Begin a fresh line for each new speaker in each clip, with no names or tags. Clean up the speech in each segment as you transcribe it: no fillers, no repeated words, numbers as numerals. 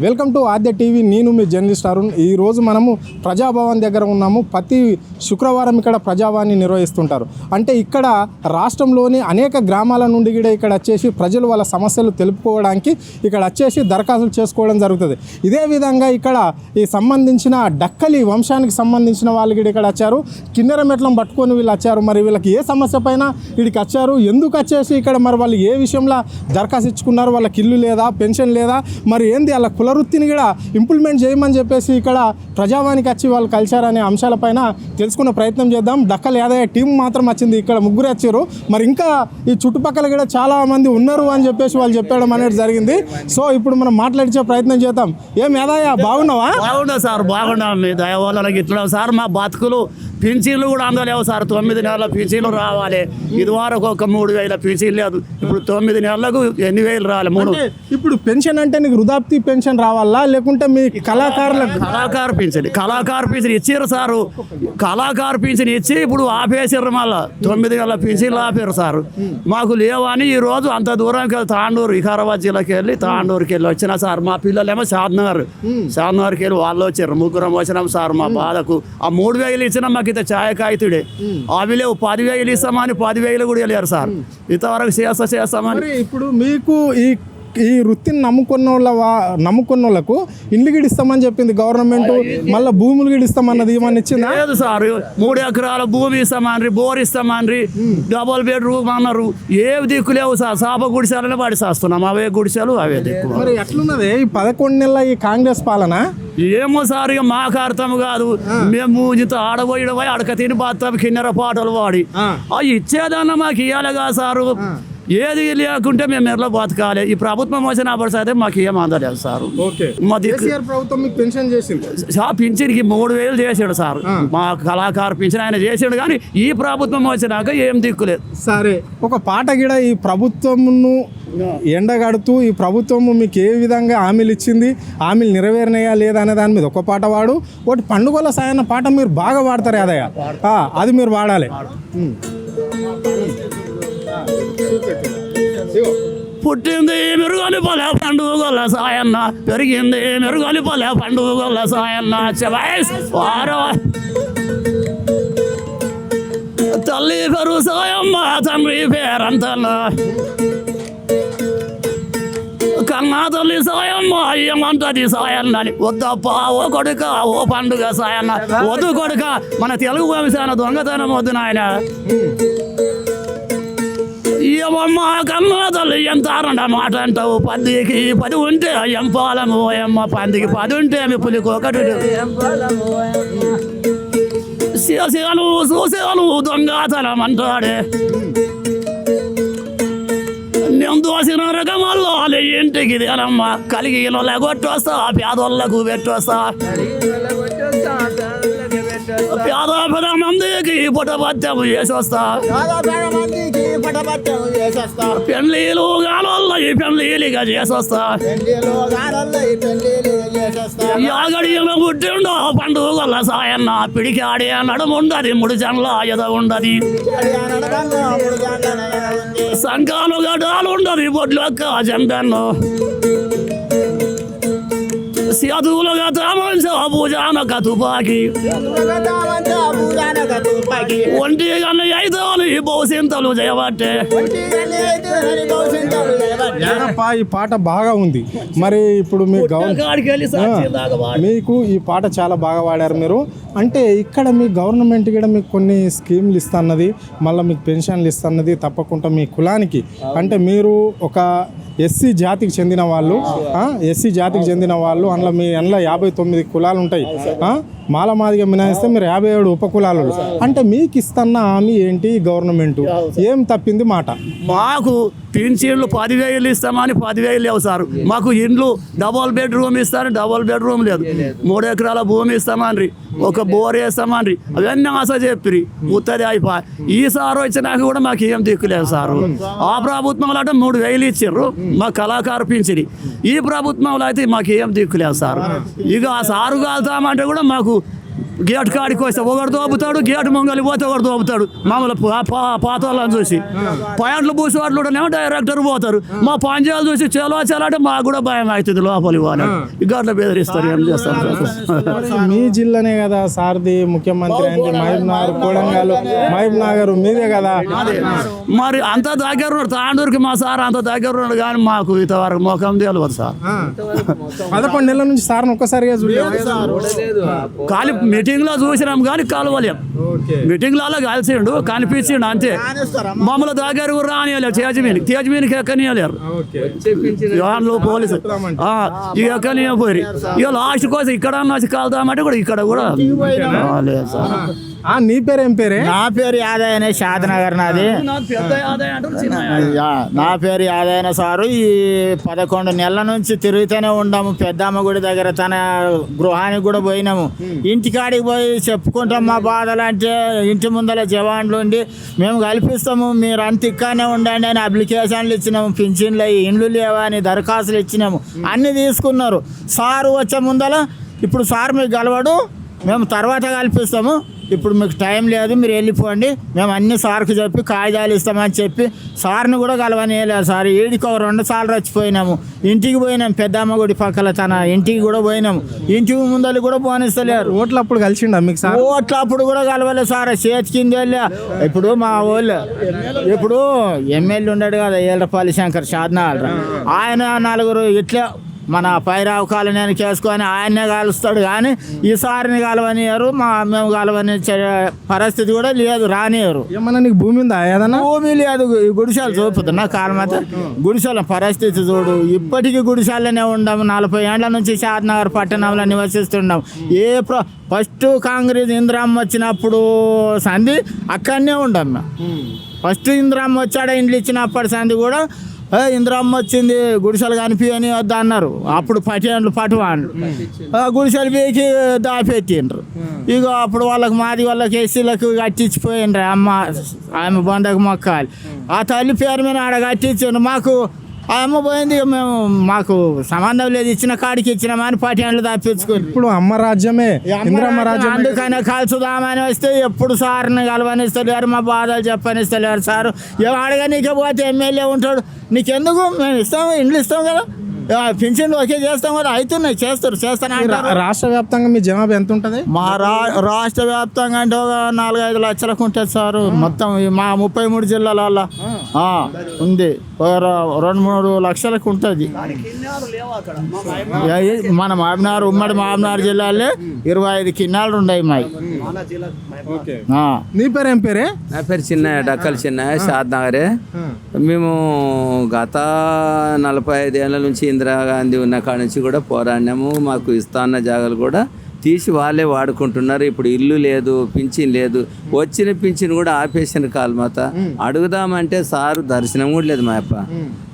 Welcome to Aadya TV. నేను మీ journalist Arun. ఈరోజు మనము ప్రజాభవన్ దగ్గర ఉన్నాము. ప్రతి శుక్రవారం ఇక్కడ ప్రజావాణి నిర్వహిస్తుంటారు. అంటే ఇక్కడ రాష్ట్రంలోని అనేక గ్రామాల నుండి కూడా ఇక్కడ వచ్చేసి ప్రజలు వాళ్ళ సమస్యలు తెలుపుకోవడానికి ఇక్కడ వచ్చేసి దరఖాస్తులు చేసుకోవడం జరుగుతుంది. ఇదే విధంగా ఇక్కడ ఈ సంబంధించిన డక్కలి వంశానికి సంబంధించిన వాళ్ళు కూడా ఇక్కడ వచ్చారు. కిన్నెర మెట్లం పట్టుకొని వీళ్ళు వచ్చారు. మరి వీళ్ళకి ఏ సమస్య పైన వీడికి వచ్చారు, ఎందుకు వచ్చేసి ఇక్కడ మరి వాళ్ళు ఏ విషయంలో దరఖాస్తు ఇచ్చుకున్నారు, వాళ్ళకి ఇల్లు లేదా, పెన్షన్ లేదా, మరి ఏంది వాళ్ళ వృత్తిని కూడా ఇంప్లిమెంట్ చేయమని చెప్పేసి ఇక్కడ ప్రజావానికి వచ్చి వాళ్ళు కలిశారనే అంశాలపైన తెలుసుకునే ప్రయత్నం చేద్దాం. డక్కల్ యాదయ్య టీం మాత్రం వచ్చింది, ఇక్కడ ముగ్గురు వచ్చారు. మరి ఇంకా ఈ చుట్టుపక్కల కూడా చాలా మంది ఉన్నారు అని చెప్పేసి వాళ్ళు చెప్పడం అనేది జరిగింది. సో ఇప్పుడు మనం మాట్లాడించే ప్రయత్నం చేద్దాం. ఏం యాదయ్య, బాగున్నావా?
బాగున్నా సార్, బాగున్నా. మీ దయ వల్ల ఇట్లా సార్ మా బతుకులు పింఛన్లు కూడా అందలేవు సార్. 9 నెలల పింఛన్లు రావాలి. ఇది వరకు ఒక 3,000 పింఛన్ లేదు. ఇప్పుడు 9 నెలలకు 8,000 రావాలి.
ఇప్పుడు పెన్షన్ అంటే నీకు వృద్ధాప్తి పెన్షన్ రావాలా, లేకుంటే మీ కళాకారులకు
కళాకారు పింఛన్ ఇచ్చారు సారు. కళాకారు పింఛన్ ఇచ్చి ఇప్పుడు ఆపేసారు. మళ్ళీ 9 నెలల పింఛన్లు ఆపారు సార్. మాకు లేవని ఈ రోజు అంత దూరంకి వెళ్ళి తాండూరు, వికారాబాద్ జిల్లాకి వెళ్ళి తాండూరుకి వెళ్ళి వచ్చిన సార్. మా పిల్లలేమో షాద్నగర్కి వెళ్ళి వాళ్ళు వచ్చారు. ముగ్గురం వచ్చినాం సార్. మా బాధకు ఆ 3,000 ఇచ్చిన మాకు ఇంత ఛాయ కాగితుడే. అవి లేవు. 10,000 ఇస్తామని 10,000 కూడా వెళ్ళారు సార్. ఇంతవరకు చేస్తామని.
ఇప్పుడు మీకు ఈ వృత్తిని నమ్ముకున్న వాళ్ళకు ఇండ్లు గిడిస్తామని చెప్పింది గవర్నమెంట్. మళ్ళీ భూములు గిడిస్తామన్నది ఏమన్నా ఇచ్చిందా?
లేదు సార్. 3 ఎకరాల భూమి ఇస్తామని, బోర్ ఇస్తామని, డబుల్ బెడ్రూమ్ అన్నారు. ఏ దిక్కు లేవు సార్. సాప గుడిసెలనే పడి చేస్తున్నాం. అవే గుడిసెలు, అవే దిక్కు.
మరి ఎట్లున్నది ఈ 11 నెలల ఈ కాంగ్రెస్ పాలన?
ఏమో సార్, ఇక మాకు అర్థం కాదు. మేము ఇంత ఆడబోయి అడక తిని బాత్తాం కిన్నెర పాటలు పాడి ఇచ్చేదన్నా మాకు ఇవ్వాలిగా సారు. ఏది లేకుంటే మేము ఎట్లా బతకాలి? ఈ ప్రభుత్వం వచ్చిన అయితే మాకు ఏం అందలేదు సార్.
ప్రభుత్వం పెన్షన్ చేసింది.
పింఛన్కి 3,000 చేసాడు సార్. మా కళాకారు పింఛన్ ఆయన చేసాడు. కానీ ఈ ప్రభుత్వం వచ్చినాక ఏం దిక్కులేదు.
సరే, ఒక పాట కూడా ఈ ప్రభుత్వంను ఎండగడుతూ ఈ ప్రభుత్వం మీకు ఏ విధంగా హామీలు ఇచ్చింది, హామీలు నెరవేరినాయా లేదా అనే దాని మీద ఒక పాట వాడు. ఒకటి పండుగల సాయన్న పాట మీరు బాగా వాడతారు యాదయ్య, అది మీరు వాడాలి.
పుట్టింది మెరుగని పొలే పండుగల సాయన్న, పెరిగింది మెరుగని పొలే పండుగల సాయన్న. తల్లి పేరు సాయమ్మ, తండ్రి పేరంతన్న. కన్నా తల్లి సాయమ్మ ఏమంటది సాయన్నని. వద్దప్ప ఓ కొడుక ఓ పండుగ సాయన్న. వద్దు కొడుక, మన తెలుగు వంశాన దొంగతనం వద్దు నాయన. ఏమమ్మ కన్నా తల్లి ఎంత మాట అంటావు. 10కి 10 ఉంటే ఎంపాలము అమ్మ. 10కి 10 ఉంటే మీ పులికి 1. చేసాను చూసాను దొంగతనం అంటాడే. నేను దోసిన రకమల్లో ఇంటికి దేనమ్మ. కలిగిన కొట్టొస్తా, పేదోళ్ళకు పెట్టొస్తా. పేద మందికి పుట్టపత్యం చేసొస్తా. పెళ్ళిళ్ళు గానోళ్ళ ఈ పెళ్ళిగా చేసొస్తా. యాగడిలో పుట్టిండో పండుగల సాయన్న. పిడికాడే నడుముండది, 3 జన్ల ఎద ఉండది. సంకాలు గడ్డాలు ఉండదు, బొడ్లొక్క జంపెన్ను. సేతులుగా తామంచ భుజానక తుపాకి. ఒంటి గన్న అయితోని బహుసింతలు చేయబట్టే.
ఈ పాట బాగా ఉంది. మరి ఇప్పుడు మీకు ఈ పాట చాలా బాగా వాడారు మీరు. అంటే ఇక్కడ మీ గవర్నమెంట్ కూడా మీకు కొన్ని స్కీమ్లు ఇస్తున్నది, మళ్ళీ మీకు పెన్షన్లు ఇస్తున్నది. తప్పకుండా మీ కులానికి, అంటే మీరు ఒక ఎస్సీ జాతికి చెందిన వాళ్ళు, అందులో మీ అందులో 59 కులాలు ఉంటాయి. మాలమాదిగా మినహాయిస్తే మీరు 57 ఉపకులాలు. అంటే మీకు ఇస్తున్న హామీ ఏంటి? గవర్నమెంట్ ఏం తప్పింది మాట?
మాకు పింఛన్లు 10,000 ఇస్తామని 10,000 లేవు సార్. మాకు ఇండ్లు డబుల్ బెడ్రూమ్ ఇస్తారని డబుల్ బెడ్రూమ్ లేదు. 3 ఎకరాల భూమి ఇస్తామని, ఒక బోర్ వేస్తామని, అవన్నీ ఆశ చెప్పి ఉత్తది అయిపోయి. ఈసారి వచ్చినాక కూడా మాకు ఏం దిక్కులేదు సారు. ఆ ప్రభుత్వంలో అంటే 3,000 ఇచ్చారు మా కళాకారు పింఛని. ఈ ప్రభుత్వంలో అయితే మాకు ఏం దిక్కులేదు సార్. ఇక ఆ సారు కాలుతామంటే కూడా మాకు గేట్ కాడికి వస్తే ఒకటి దోపుతాడు, గేట్ ముంగలి పోతే ఒకటి దోపుతాడు. మామూలు పాత వాళ్ళని చూసి పాయింట్లు పూసి వాటిలో డైరెక్టర్ పోతారు. మా పంచాలు చూసి చెలో అంటే మాకు కూడా భయం అవుతుంది లోపలి పోనీ. గట్ల బెదిరిస్తారు. ఏం చేస్తాం సార్?
మీ జిల్లానే కదా సార్ది, ముఖ్యమంత్రి అంటే మహబూబ్నగర్, కొడంగల్, మహబూబ్నగర్ మీదే కదా.
మరి అంత దగ్గర ఉన్నాడు తాండూరుకి మా సార్, అంత దగ్గర ఉన్నాడు కానీ మాకు ఇంతవరకు ముఖం తెలియదు సార్.
11 నెలల నుంచి సార్ని ఒక్కసారిగా చూడలేదు.
కానీ మీటింగ్ లో చూసినాం కానీ కలవలేం. మీటింగ్ లలో కలిసిండు, కనిపించిండు అంతే. మమ్మల్ని దగ్గర కూడా రానియలేరు. తేజ్ మీదకి ఎక్కనియలేరు పోలీసు. ఇక ఎక్కనియపోయి ఇక లాస్ట్ కోసం ఇక్కడ వచ్చి కలుద్దామంటే కూడా ఇక్కడ కూడా లేదు సార్.
నీ పేరు ఏం పేరే?
నా పేరు యాదయ్యనే, షాద్నగర్ నాది. నా పేరు యాదయ్యన సారు. ఈ 11 నెలల నుంచి తిరుగుతూనే ఉన్నాము. పెద్దమ్మ గుడి దగ్గర తన గృహానికి కూడా పోయినాము. ఇంటికాడికి పోయి చెప్పుకుంటాం మా బాధలు. అంటే ఇంటి ముందర జవాన్లు ఉండి మేము కల్పిస్తాము, మీరు అంత ఇక్కడనే ఉండండి అని అప్లికేషన్లు ఇచ్చినాము. పింఛన్లు ఇండ్లు లేవా అని దరఖాస్తులు ఇచ్చినాము. అన్నీ తీసుకున్నారు. సారు వచ్చే ముందర ఇప్పుడు సార్ మీకు కలవడు, మేము తర్వాత కల్పిస్తాము, ఇప్పుడు మీకు టైం లేదు, మీరు వెళ్ళిపోండి, మేము అన్ని సార్కి చెప్పి కాగితాలు ఇస్తామని చెప్పి సార్ని కూడా కలవనియలేదు సార్. ఈడికి ఒక 2 సార్లు వచ్చిపోయినాము. ఇంటికి పోయినాం, పెద్దమ్మ గుడి పక్కల తన ఇంటికి కూడా పోయినాము. ఇంటికి ముందలు కూడా పోనిస్తలేరు.
ఓట్లు అప్పుడు కలిసిండా మీకు సార్?
ఓట్లు అప్పుడు కూడా కలవలేదు సార్. చేతి కింద వెళ్ళా. ఇప్పుడు మా వాళ్ళు ఇప్పుడు ఎమ్మెల్యే ఉన్నాడు కదా ఏళ్లపల్లి శంకర్ షాద్నగర్, ఆయన 4 ఇట్లా మన పైరావు కాలనీ చేసుకొని ఆయన్నే కాలుస్తాడు కానీ ఈసారిని కలవనియరు. మేము కలవని పరిస్థితి కూడా లేదు, రానియరు.
ఏమన్నా నీకు భూమి ఉందా? ఏదన్నా
భూమి లేదు. ఈ గుడిసెలు చూపుతున్నా కాలమత గుడిసెల పరిస్థితి చూడు. ఇప్పటికీ గుడిసెలనే ఉండాము. 40 ఏళ్ల నుంచి షాద్నగర్ పట్టణంలో నివసిస్తున్నాం. ఫస్ట్ కాంగ్రెస్ ఇందిరమ్మ వచ్చినప్పుడు సంధి అక్కడనే ఉండాం మేము. ఫస్ట్ ఇందిరమ్మ వచ్చాడ ఇండ్లు ఇచ్చినప్పటి సంధి కూడా ఇందిరమ్మ వచ్చింది గుడిసెలు కనిపించని వద్ద అన్నారు. అప్పుడు పటువాండ్లు గుడిసెలు పీకి దాపెట్టిండ్రు. ఇక అప్పుడు వాళ్ళకి ఎస్సీలకు కట్టించిపోయిండ్రు. ఆమె బంధకు మొక్కాలి. ఆ తల్లి పేరు మీద ఆడ కట్టించిండ్రు. మాకు ఆ అమ్మ పోయింది, మేము మాకు సంబంధం లేదు, ఇచ్చిన కాడికి ఇచ్చినామని 10 ఏళ్ళు తప్పించుకుని
ఇప్పుడు అమ్మ రాజ్యమే, ఇందిరమ్మ రాజ్యం.
అందుకనే కలుసుదామని వస్తే ఎప్పుడు సార్ని కలవనిస్తలేరు, మా బాధలు చెప్పనిస్తలేరు సారు. అడగనీకే పోతే ఎమ్మెల్యే ఉంటాడు, నీకెందుకు, మేము ఇస్తాము, ఇండ్లు ఇస్తాం కదా, పింఛన్లు ఒకే చేస్తాం కదా, అవుతున్నాయి, చేస్తాను.
రాష్ట్ర వ్యాప్తంగా మీ జనాభా ఎంత ఉంటుంది?
మా రాష్ట్ర వ్యాప్తంగా అంటే ఒక 4-5 లక్షలకు ఉంటుంది సార్. మొత్తం మా 33 జిల్లాల ఉంది. 2-3 లక్షలకు ఉంటుంది. మన మహబూబ్నగర్, ఉమ్మడి మహబూబ్నగర్ జిల్లాలో 25 కిన్నాలు ఉన్నాయి మావి.
నీ పేరు ఏం పేరే?
నా పేరు చిన్నయ్య, డక్కల్ చిన్నయ్య, షాద్నగరే. మేము గత 45 ఏళ్ళ నుంచి ఇందిరాగాంధీ ఉన్న కాడ నుంచి కూడా పోరాడినాము. మాకు ఇస్తాన్న జాగాలు కూడా తీసి వాళ్ళే వాడుకుంటున్నారు. ఇప్పుడు ఇల్లు లేదు, పింఛన్ లేదు, వచ్చిన పింఛన్ కూడా ఆపేసిన కాలమాత. అడుగుదామంటే సారు దర్శనం కూడా లేదు మా అప్ప.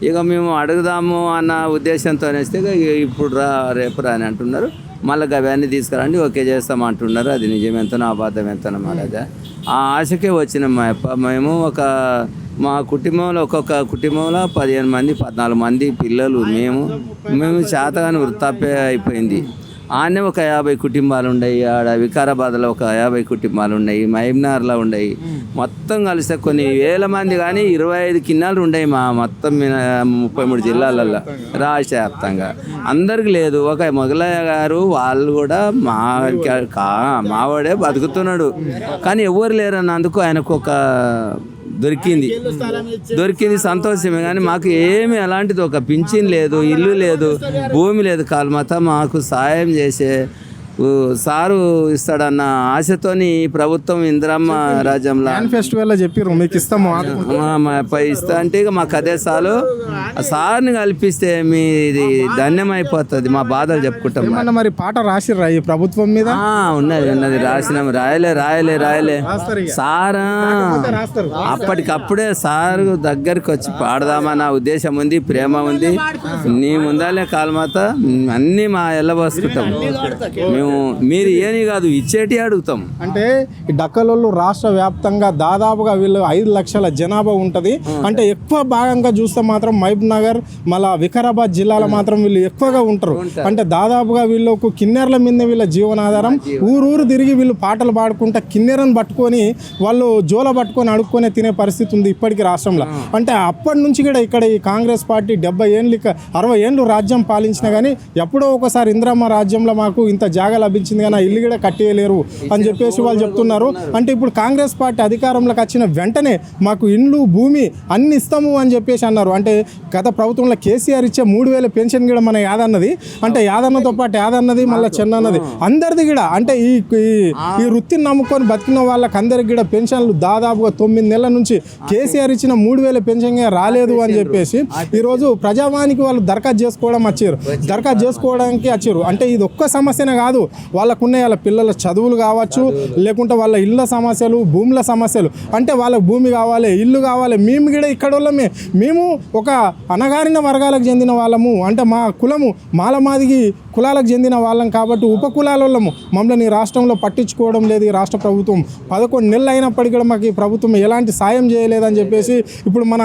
ఇక మేము అడుగుదాము అన్న ఉద్దేశంతో వేస్తే ఇప్పుడు రేపు రా అని అంటున్నారు. మళ్ళీ అవన్నీ తీసుకురండి, ఓకే చేస్తామంటున్నారు. అది నిజమెంతనో అబద్ధం ఎంతనో మళ్ళీ ఆ ఆశకే వచ్చినాం మా అప్ప. మేము మా కుటుంబంలో ఒక్కొక్క కుటుంబంలో 15 మంది 14 మంది పిల్లలు. మేము చేతగాని వృత్తాపే అయిపోయింది. ఆడనే ఒక 50 కుటుంబాలు ఉన్నాయి. ఆడ వికారాబాద్లో ఒక 50 కుటుంబాలు ఉన్నాయి. మహబూబ్నగర్లో ఉన్నాయి. మొత్తం కలిస్తే కొన్ని వేల మంది కానీ 25 కిన్నాలు ఉన్నాయి మా మొత్తం 33 జిల్లాలలో రాష్ట్ర వ్యాప్తంగా. అందరికి లేదు. ఒక మొగలయ్య గారు వాళ్ళు కూడా మావాడే బతుకుతున్నాడు కానీ ఎవరు లేరన్నందుకు ఆయనకు ఒక దొరికింది సంతోషమే. కానీ మాకు ఏమి అలాంటిది ఒక పింఛన్ లేదు, ఇల్లు లేదు, భూమి లేదు. కాలమాత మాకు సాయం చేసే సారు ఇస్తాడన్న ఆశతోని ప్రభుత్వం ఇందిరమ్మ రాజ్యంలో
ఫెస్టివల్లో చెప్పారు మీకు ఇస్తాము
ఇస్తా అంటే ఇక మాకు అదే సార్ని కల్పిస్తే మీది ధన్యమైపోతుంది. మా బాధలు చెప్పుకుంటాం.
మరి పాట రాసిర్రా ఈ ప్రభుత్వం మీద?
ఉన్నది రాసినాం. రాయలే సార్ అప్పటికప్పుడే సార్ దగ్గరికి వచ్చి పాడదామన్న ఉద్దేశం ఉంది, ప్రేమ ఉంది. నీ ముందాలే కాలమాత అన్నీ మా ఎల్లబోసుకుంటాం. మేము మీరు ఏని కాదు ఇచ్చేటి అడుగుతాం.
అంటే ఈ డక్కలోళ్ళు రాష్ట్ర వ్యాప్తంగా దాదాపుగా వీళ్ళు 5 లక్షల జనాభా ఉంటుంది. అంటే ఎక్కువ భాగంగా చూస్తే మాత్రం మహబూబ్ నగర్ మళ్ళా వికారాబాద్ జిల్లాలో మాత్రం వీళ్ళు ఎక్కువగా ఉంటారు. అంటే దాదాపుగా వీళ్ళకు కిన్నెరల మీద వీళ్ళ జీవనాధారం. ఊరూరు తిరిగి వీళ్ళు పాటలు పాడుకుంటా కిన్నెరను పట్టుకొని వాళ్ళు జోల పట్టుకొని అడుక్కొని తినే పరిస్థితి ఉంది ఇప్పటికీ రాష్ట్రంలో. అంటే అప్పటి నుంచి కూడా ఇక్కడ ఈ కాంగ్రెస్ పార్టీ 70 ఏళ్ళు 60 ఏళ్ళు రాజ్యం పాలించినా కానీ ఎప్పుడో ఒకసారి ఇందిరమ్మ రాజ్యంలో మాకు ఇంత జాగా లభించింది కానీ ఆ ఇల్లు కూడా కట్టేయలేరు అని చెప్పేసి వాళ్ళు చెప్తున్నారు. అంటే ఇప్పుడు కాంగ్రెస్ పార్టీ అధికారంలోకి వచ్చిన వెంటనే మాకు ఇండ్లు భూమి అన్ని ఇస్తాము అని చెప్పేసి అన్నారు. అంటే గత ప్రభుత్వంలో కేసీఆర్ ఇచ్చే 3000 పెన్షన్ కూడా మన యాదన్నది, అంటే యాదన్నతో పాటు యాదన్నది మళ్ళీ చెన్నన్నది అందరిది కూడా. అంటే ఈ వృత్తిని నమ్ముకొని బతికిన వాళ్ళకి అందరికి కూడా పెన్షన్లు దాదాపుగా 9 నెలల నుంచి కేసీఆర్ ఇచ్చిన 3000 పెన్షన్ రాలేదు అని చెప్పేసి ఈరోజు ప్రజావానికి వాళ్ళు దరఖాస్తు చేసుకోవడం వచ్చారు. దరఖాస్తు చేసుకోవడానికి వచ్చారు. అంటే ఇది ఒక్క సమస్యనే కాదు, వాళ్ళకున్న వాళ్ళ పిల్లల చదువులు కావచ్చు, లేకుంటే వాళ్ళ ఇళ్ళ సమస్యలు, భూముల సమస్యలు. అంటే వాళ్ళకి భూమి కావాలి, ఇల్లు కావాలి. మేము కూడా ఇక్కడ వాళ్ళమే, మేము ఒక అణగారిన వర్గాలకు చెందిన వాళ్ళము. అంటే మా కులము మాలమాదిగి కులాలకు చెందిన వాళ్ళం కాబట్టి ఉపకులాల వాళ్ళము. మమ్మల్ని ఈ రాష్ట్రంలో పట్టించుకోవడం లేదు ఈ రాష్ట్ర ప్రభుత్వం. 11 నెలలు అయినప్పటికీ కూడా మాకు ఈ ప్రభుత్వం ఎలాంటి సాయం చేయలేదని చెప్పేసి ఇప్పుడు మన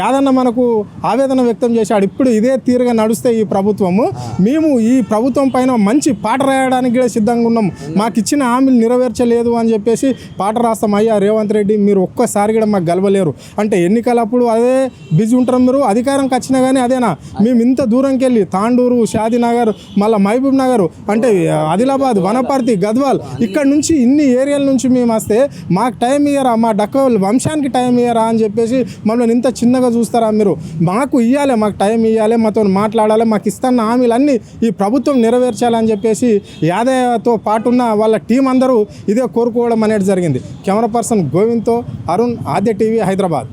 యాదన్న మనకు ఆవేదన వ్యక్తం చేశాడు. ఇప్పుడు ఇదే తీరుగా నడుస్తే ఈ ప్రభుత్వము, మేము ఈ ప్రభుత్వం పైన మంచి పాట రాయడానికి కూడా సిద్ధంగా ఉన్నాం. మాకు ఇచ్చిన హామీలు నెరవేర్చలేదు అని చెప్పేసి పాట రాస్తాం. అయ్యా రేవంత్ రెడ్డి మీరు ఒక్కసారి కూడా మాకు గెలవలేరు. అంటే ఎన్నికలప్పుడు అదే బిజీ ఉంటారు, మీరు అధికారంకి వచ్చినా కానీ అదేనా. మేము ఇంత దూరంకి వెళ్ళి తాండూరు, షాదీనగర్, మళ్ళీ మహబూబ్ నగర్, అంటే ఆదిలాబాద్, వనపర్తి, గద్వాల్, ఇక్కడ నుంచి ఇన్ని ఏరియాల నుంచి మేము వస్తే మాకు టైం ఇయ్యరా, మా డక్కల వంశానికి టైం ఇయ్యరా అని చెప్పేసి మమ్మల్ని ఇంత చిన్నగా చూస్తారా మీరు. మాకు ఇవ్వాలి, మాకు టైం ఇవ్వాలి, మాతో మాట్లాడాలి, మాకు ఇస్తున్న హామీలన్నీ ఈ ప్రభుత్వం నెరవేర్చాలని చెప్పేసి యాదయ్యతో పాటున్న వాళ్ళ టీం అందరూ ఇదే కోరుకోవడం అనేది జరిగింది. కెమెరా పర్సన్ గోవింద్తో అరుణ్, ఆద్య టీవీ, హైదరాబాద్.